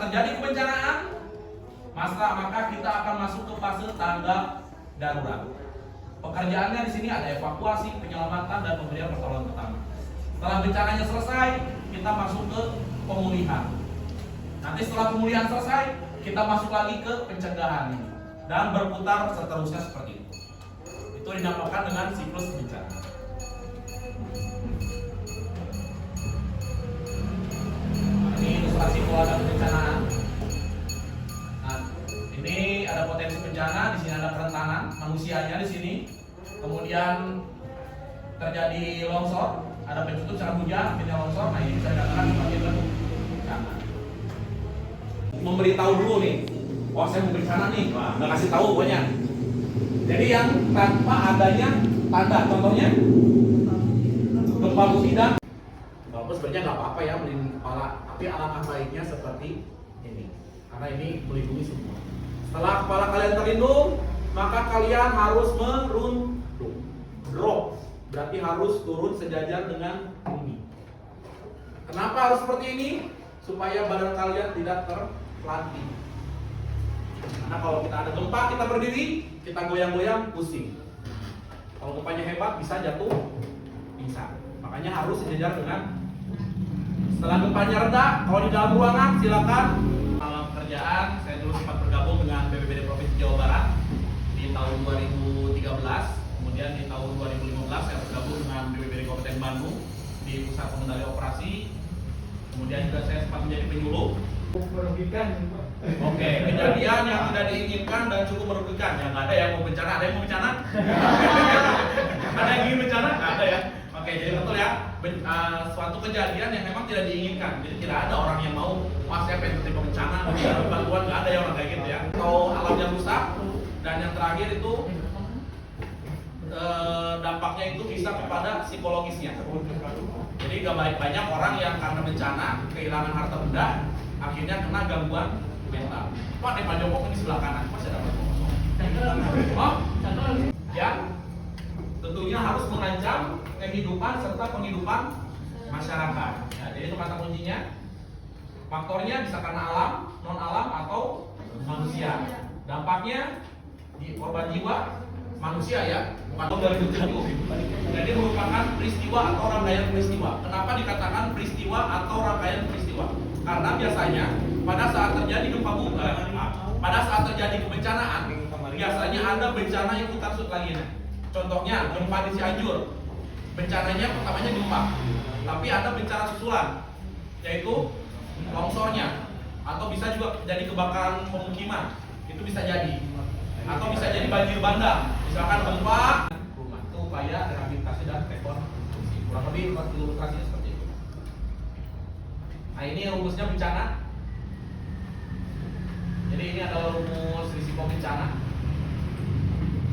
terjadi kebencanaan, maka kita akan masuk ke fase tanggap darurat. Pekerjaannya di sini ada evakuasi, penyelamatan, dan pemberian pertolongan pertama. Setelah bencananya selesai, kita masuk ke pemulihan. Nanti setelah pemulihan selesai, kita masuk lagi ke pencegahan ini dan berputar seterusnya seperti itu. Itu dinamakan dengan siklus bencana. Ini ilustrasi pola dan kebencanaan. Nah, ini ada potensi bencana, di sini ada kerentanan manusianya di sini. Kemudian terjadi longsor, ada pencetus curah hujan, akhirnya longsor. Nah, ini bisa dikatakan sebagai bentuk bencana. Memberitahu dulu nih, oh saya mau bencana nih, nggak kasih tahu pokoknya. Jadi yang tanpa adanya tanda, contohnya gempa bumi dan walaupun sebenarnya nggak apa-apa ya melindungi kepala, tapi alangkah baiknya seperti ini, karena ini melindungi semua. Setelah kepala kalian terlindung, maka kalian harus merundung, drop, berarti harus turun sejajar dengan bumi. Kenapa harus seperti ini? Supaya badan kalian tidak terpelanting. Karena kalau kita ada gempa, kita berdiri, kita goyang-goyang, pusing. Kalau gempanya hebat, bisa jatuh, bisa. Makanya harus sejajar dengan. Setelah gempanya reda, kalau di dalam ruangan, silakan. Dalam pekerjaan, saya dulu sempat bergabung dengan BPBD Provinsi Jawa Barat di tahun 2013. Kemudian di tahun 2015, saya bergabung dengan BPBD Kabupaten Bandung di Pusat Pengendali Operasi. Kemudian juga saya sempat menjadi penyuluh. Merugikan. Oke, kejadian yang tidak diinginkan dan cukup merugikan. Ya nggak ada yang mau bencana, ada yang mau bencana? Ada yang ingin bencana? Nggak ada ya. Oke, jadi betul ya. Suatu kejadian yang memang tidak diinginkan. Jadi tidak ada orang yang mau, wah saya pengen terima bencana, mencari bantuan, nggak ada yang orang kayak gitu ya. Atau alam yang rusak. Dan yang terakhir itu dampaknya itu bisa kepada psikologisnya. Jadi gak banyak orang yang karena bencana kehilangan harta benda, akhirnya kena gangguan mental. Pak, ada Pak Joko di sebelah kanan, masih ada Pak Joko. Oh, ya, tentunya harus mengancam kehidupan serta penghidupan masyarakat. Ya, jadi itu kata kuncinya. Faktornya bisa karena alam, non alam atau manusia. Dampaknya di korban jiwa manusia ya, bukan dari tujuh. Jadi merupakan peristiwa atau rangkaian peristiwa. Kenapa dikatakan peristiwa atau rangkaian peristiwa? Karena biasanya pada saat terjadi gempa bumi, pada saat terjadi kebencanaan, biasanya ada bencana ikutan lainnya. Contohnya gempa di Cianjur, bencananya pertamanya gempa, tapi ada bencana susulan, yaitu longsornya, atau bisa juga jadi kebakaran pemukiman, itu bisa jadi. Atau bisa jadi banjir bandang, misalkan gempa rumah. Itu upaya rehabilitasi dan rekonstruksi. Kurang lebih ilustrasinya seperti itu. Nah, ini rumusnya bencana. Jadi ini adalah rumus risiko bencana.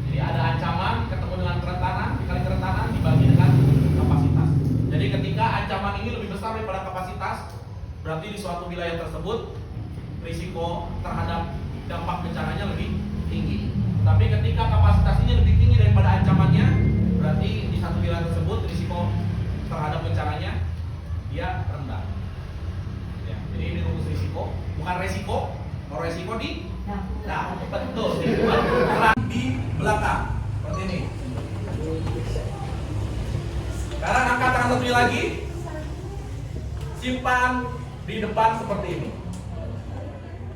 Jadi ada ancaman ketemu dengan kerentanan, dikali kerentanan dibagi dengan kapasitas. Jadi ketika ancaman ini lebih besar daripada kapasitas, berarti di suatu wilayah tersebut risiko terhadap dampak bencananya lebih tinggi. Tapi ketika kapasitasnya lebih tinggi daripada ancamannya, berarti di satu wilayah tersebut risiko terhadap bencananya dia rendah. Ya, jadi ini rumus risiko, bukan resiko. Kalau resiko di, nah betul, di belakang seperti ini. Sekarang angkat tangan satunya lagi, simpan di depan seperti ini.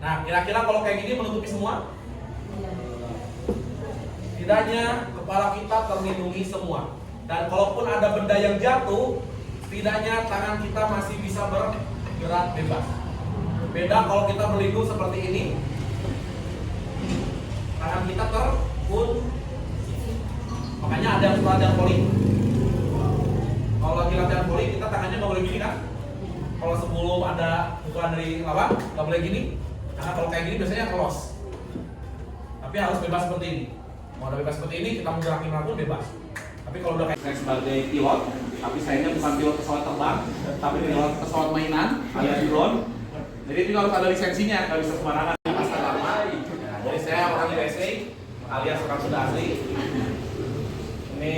Nah, kira-kira kalau kayak gini menutupi semua? Setidaknya kepala kita terlindungi semua. Dan kalaupun ada benda yang jatuh, setidaknya tangan kita masih bisa bergerak bebas. Beda kalau kita berlindung seperti ini, tangan kita terkunci. Makanya ada yang suka latihan voli. Kalau lagi latihan voli, kita tangannya nggak boleh gini kan? Kalau sebelum ada pukulan dari lawan, nggak boleh gini. Karena kalau kayak gini biasanya close. Tapi harus bebas seperti ini. Mau udah bebas seperti ini, kita mau gerakin pun bebas. Tapi kalau udah kayak saya sebagai pilot, tapi sayangnya bukan pilot pesawat terbang, tapi pilot pesawat mainan alias drone. Jadi itu harus ada lisensinya, nggak bisa sembarangan. Pasal lama. Jadi saya orang USA alias orang sudah asli. Ini